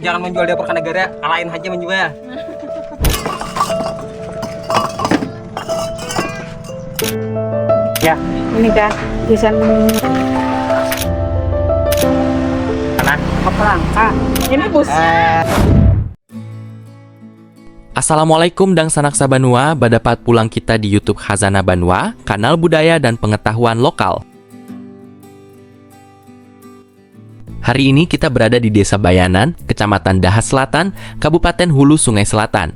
Jangan menjual dapur ke negara, alain aja menjual. Ya, Ini kah desain anak. Pelangka. Ini bus. Assalamualaikum dan sanak sabanua, badapat pulang kita di YouTube Khazanah Banua, kanal budaya dan pengetahuan lokal. Hari ini kita berada di Desa Bayanan, Kecamatan Daha Selatan, Kabupaten Hulu Sungai Selatan.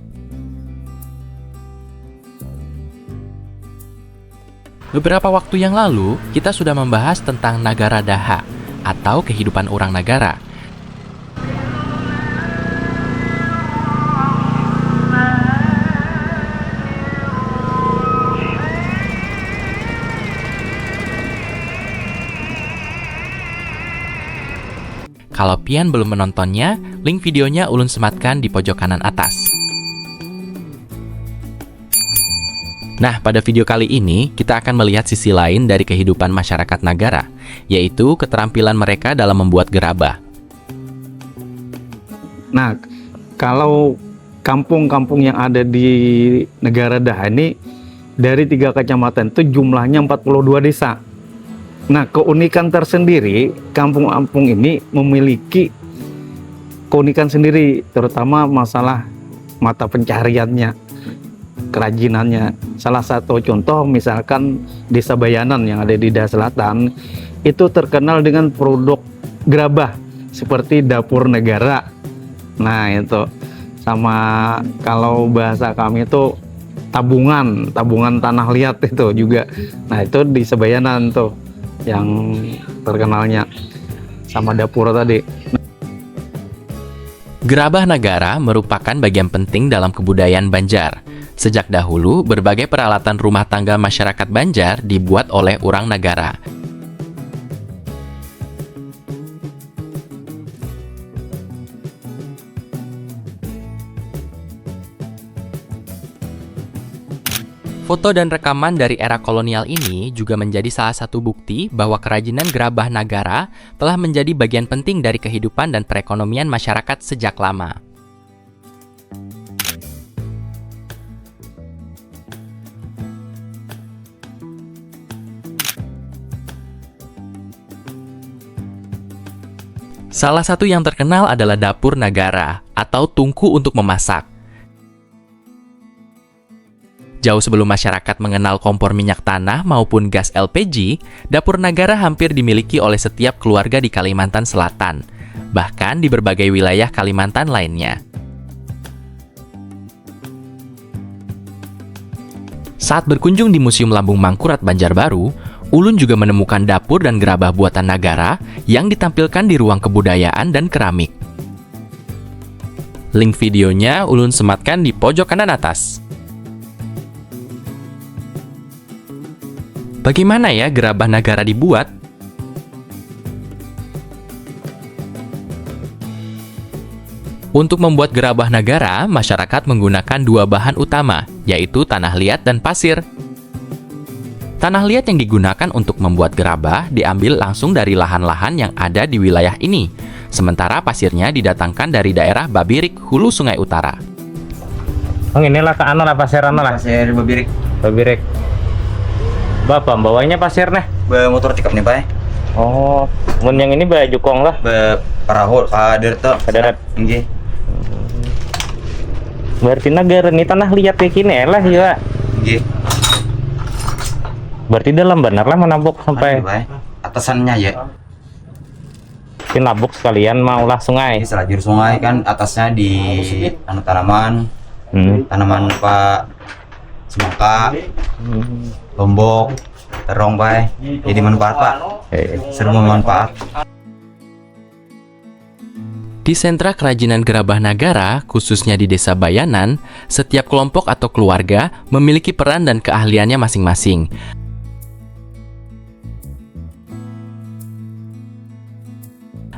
Beberapa waktu yang lalu, kita sudah membahas tentang Nagara Daha atau kehidupan orang Nagara. Kalau pian belum menontonnya, link videonya ulun sematkan di pojok kanan atas. Nah, pada video kali ini, kita akan melihat sisi lain dari kehidupan masyarakat Nagara, yaitu keterampilan mereka dalam membuat gerabah. Nah, kalau kampung-kampung yang ada di Negara Daha ini, dari 3 kecamatan itu jumlahnya 42 desa. Nah, keunikan tersendiri, kampung-kampung ini memiliki keunikan sendiri, terutama masalah mata pencariannya, kerajinannya. Salah satu contoh misalkan Desa Bayanan yang ada di Daha Selatan, itu terkenal dengan produk gerabah seperti dapur negara. Nah, itu sama kalau bahasa kami itu tabungan tanah liat itu juga. Nah, itu di Sebayanan tuh yang terkenalnya, sama dapur tadi. Gerabah Nagara merupakan bagian penting dalam kebudayaan Banjar. Sejak dahulu, berbagai peralatan rumah tangga masyarakat Banjar dibuat oleh orang Nagara. Foto dan rekaman dari era kolonial ini juga menjadi salah satu bukti bahwa kerajinan gerabah Nagara telah menjadi bagian penting dari kehidupan dan perekonomian masyarakat sejak lama. Salah satu yang terkenal adalah dapur Nagara atau tungku untuk memasak. Jauh sebelum masyarakat mengenal kompor minyak tanah maupun gas LPG, dapur Nagara hampir dimiliki oleh setiap keluarga di Kalimantan Selatan, bahkan di berbagai wilayah Kalimantan lainnya. Saat berkunjung di Museum Lambung Mangkurat Banjarbaru, ulun juga menemukan dapur dan gerabah buatan Nagara yang ditampilkan di ruang kebudayaan dan keramik. Link videonya ulun sematkan di pojok kanan atas. Bagaimana ya gerabah Nagara dibuat? Untuk membuat gerabah Nagara, masyarakat menggunakan 2 bahan utama, yaitu tanah liat dan pasir. Tanah liat yang digunakan untuk membuat gerabah diambil langsung dari lahan-lahan yang ada di wilayah ini, sementara pasirnya didatangkan dari daerah Babirik, Hulu Sungai Utara. Oh, inilah ke anu lah pasir anu lah. Pasir Babirik. Babirik. Bapak bawanya pasir nih. Be motor cekap nih, Pak. Oh, mun yang ini baju kong lah. Be parahu kader tuh. Kadarat. Nggih. Berarti Nagara ini tanah liat kayak gini lah ya. Nggih. Berarti dalam benar lah menabuk sampai Atasannya ya. nabuk sekalian mau ulah sungai. Ini selajur sungai kan, atasnya di anu tanaman. Tanaman Pak semangka. Lombok, terong, Pak. Jadi manfaat, Pak. Seru manfaat. Di sentra kerajinan gerabah Nagara, khususnya di Desa Bayanan, setiap kelompok atau keluarga memiliki peran dan keahliannya masing-masing.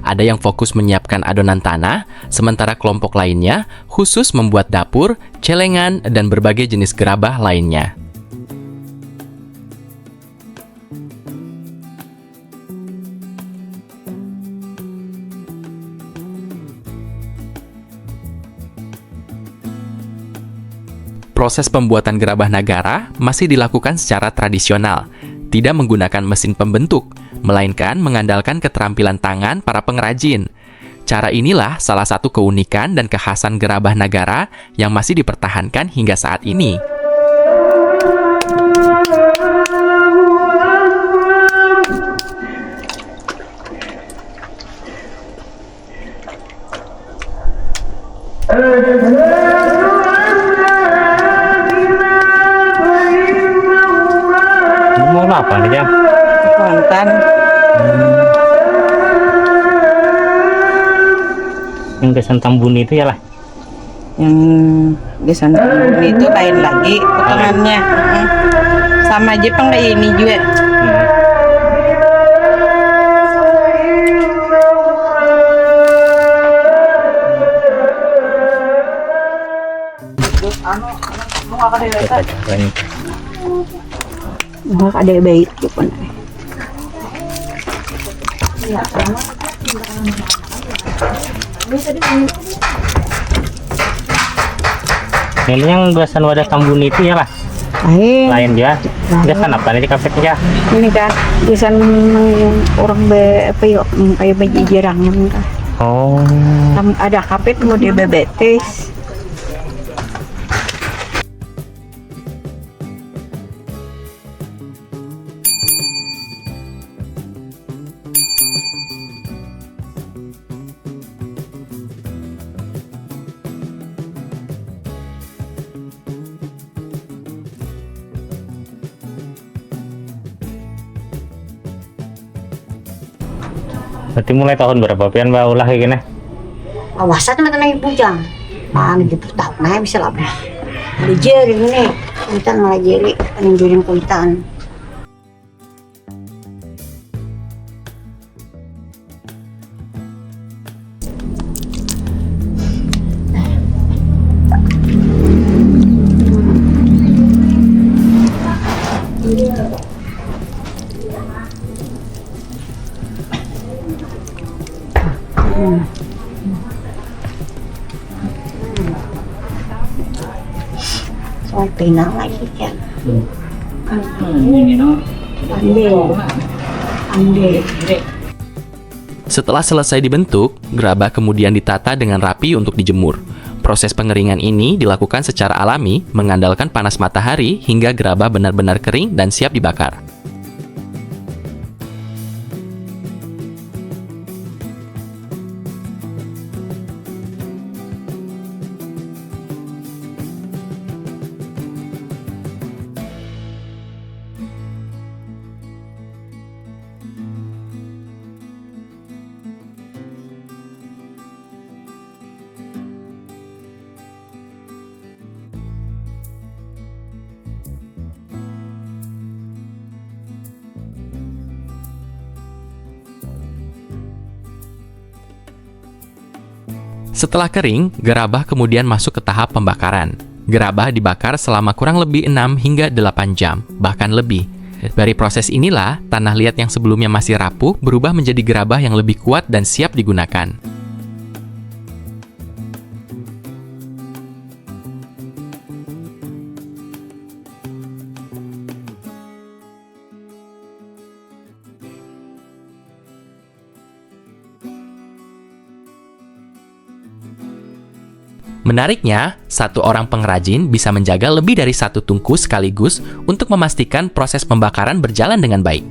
Ada yang fokus menyiapkan adonan tanah, sementara kelompok lainnya khusus membuat dapur, celengan, dan berbagai jenis gerabah lainnya. Proses pembuatan gerabah nagara masih dilakukan secara tradisional, tidak menggunakan mesin pembentuk, melainkan mengandalkan keterampilan tangan para pengrajin. Cara inilah salah satu keunikan dan kekhasan gerabah nagara yang masih dipertahankan hingga saat ini. Mau apa nih, Jam? Kontan. Yang kesan tambun itu ya lah. Yang gesan itu lain lagi potongannya. Sama aja kayak ini juga. Nggak ada baik pun. Ini yang gasan wadah tambun itu ya lah. Lain dia. Gasan apa nih di kapetnya? Ini kan gesan orang apa yuk kayak baju jarangnya kan. Oh. Ada kapet mau dia bebetes. Berarti mulai tahun berapa pian Mbak ulah kayak gini? Awasan mata naik bujang. Mana gitu tahun naik bisa lah. Ada jeri ini. Kuitan malah jeri. Anjurin kuitan. Soal pinang lagi kan. Ambil. Setelah selesai dibentuk, gerabah kemudian ditata dengan rapi untuk dijemur. Proses pengeringan ini dilakukan secara alami, mengandalkan panas matahari hingga gerabah benar-benar kering dan siap dibakar. Setelah kering, gerabah kemudian masuk ke tahap pembakaran. Gerabah dibakar selama kurang lebih 6 hingga 8 jam, bahkan lebih. Dari proses inilah, tanah liat yang sebelumnya masih rapuh berubah menjadi gerabah yang lebih kuat dan siap digunakan. Menariknya, satu orang pengrajin bisa menjaga lebih dari satu tungku sekaligus untuk memastikan proses pembakaran berjalan dengan baik.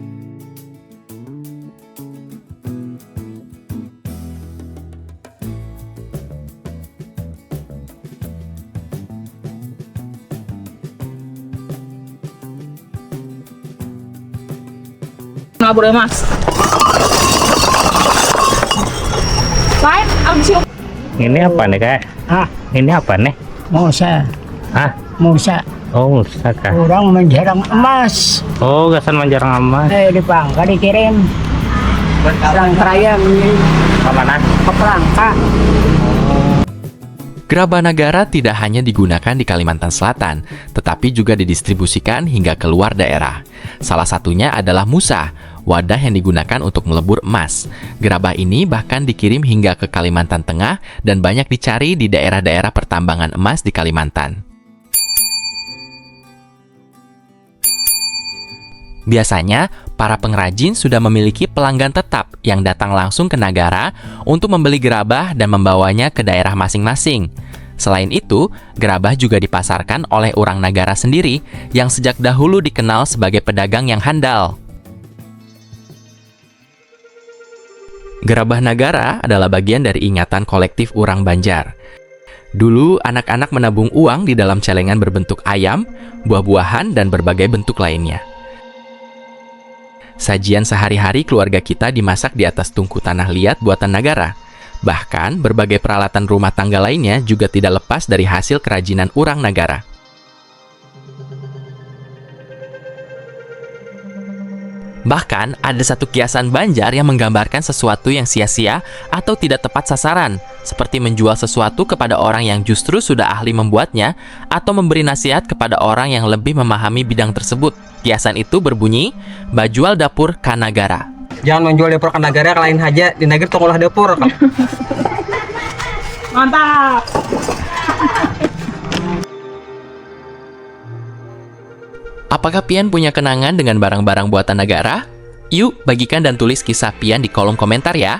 Ngabur ya mas. Lain, abis yuk. Ini apa nih kak? Ini apa nih? Musa, Musa. Oh, Musa kak. Orang menjarang emas. Oh, gasan menjarang emas. Di Pangka dikirim. Perang Raya Kemana? ke Pelangka. Gerabah nagara tidak hanya digunakan di Kalimantan Selatan, tetapi juga didistribusikan hingga keluar daerah. Salah satunya adalah Musa, wadah yang digunakan untuk melebur emas. Gerabah ini bahkan dikirim hingga ke Kalimantan Tengah dan banyak dicari di daerah-daerah pertambangan emas di Kalimantan. Biasanya, para pengrajin sudah memiliki pelanggan tetap yang datang langsung ke Nagara untuk membeli gerabah dan membawanya ke daerah masing-masing. Selain itu, gerabah juga dipasarkan oleh orang Nagara sendiri yang sejak dahulu dikenal sebagai pedagang yang handal. Gerabah Nagara adalah bagian dari ingatan kolektif orang Banjar. Dulu, anak-anak menabung uang di dalam celengan berbentuk ayam, buah-buahan, dan berbagai bentuk lainnya. Sajian sehari-hari keluarga kita dimasak di atas tungku tanah liat buatan Nagara. Bahkan, berbagai peralatan rumah tangga lainnya juga tidak lepas dari hasil kerajinan orang Nagara. Bahkan, ada satu kiasan Banjar yang menggambarkan sesuatu yang sia-sia atau tidak tepat sasaran, seperti menjual sesuatu kepada orang yang justru sudah ahli membuatnya, atau memberi nasihat kepada orang yang lebih memahami bidang tersebut. Kiasan itu berbunyi, "Bajual dapur ka Nagara." Jangan menjual dapur ke Nagara ke lain aja, di Nagara toko olah dapur. Mantap. Apakah Pian punya kenangan dengan barang-barang buatan Nagara? Yuk, bagikan dan tulis kisah Pian di kolom komentar ya.